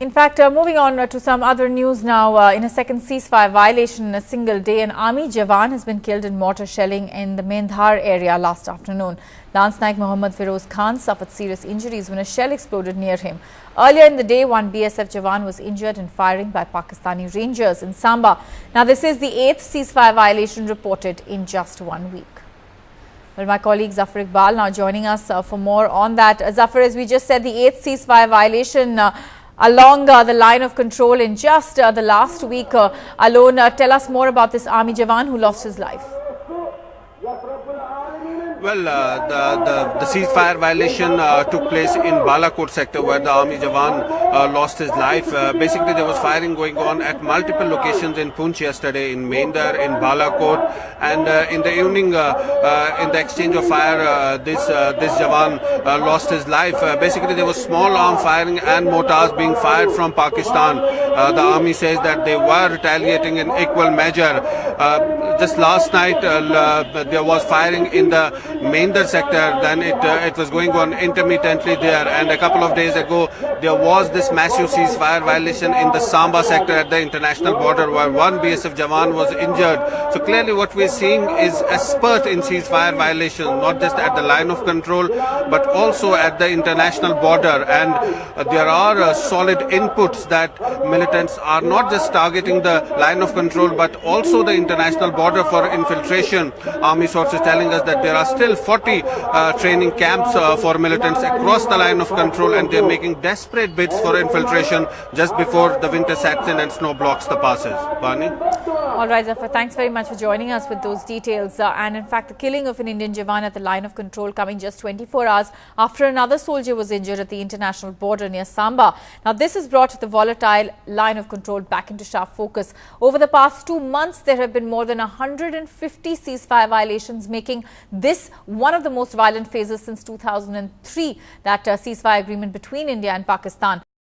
In fact, moving on to some other news now, in a second ceasefire violation in a single day, an army Jawan has been killed in mortar shelling in the Mendhar area last afternoon. Lance Naik Mohammad Feroz Khan suffered serious injuries when a shell exploded near him. Earlier in the day, one BSF Jawan was injured in firing by Pakistani Rangers in Samba. Now, this is the 8th ceasefire violation reported in just 1 week. Well, my colleague Zafar Iqbal now joining us for more on that. Zafar, as we just said, the 8th ceasefire violation along the line of control in just the last week alone. Tell us more about this army Jawan who lost his life. Well, the ceasefire violation took place in Balakote sector, where the army Jawan lost his life. Basically, there was firing going on at multiple locations in Poonch yesterday, in Mendhar, in Balakote, and in the evening, in the exchange of fire, this Jawan lost his life. Basically, there was small arm firing and mortars being fired from Pakistan. The army says that they were retaliating in equal measure. Just last night, there was firing in the Mendhar sector, then it was going on intermittently there, and a couple of days ago there was this massive ceasefire violation in the Samba sector at the international border, where one BSF Jawan was injured. So clearly what we're seeing is a spurt in ceasefire violation, not just at the line of control but also at the international border, and there are solid inputs that militants are not just targeting the line of control but also the international border for infiltration. Army sources telling us that there are still 40 training camps for militants across the line of control, and they're making desperate bids for infiltration just before the winter sets in and snow blocks the passes. Bani? All right, Zafar, thanks very much for joining us with those details. And in fact, the killing of an Indian Jawan at the line of control coming just 24 hours after another soldier was injured at the international border near Samba. Now, this has brought the volatile line of control back into sharp focus. Over the past 2 months, there have been more than 150 ceasefire violations, making this one of the most violent phases since 2003, that ceasefire agreement between India and Pakistan.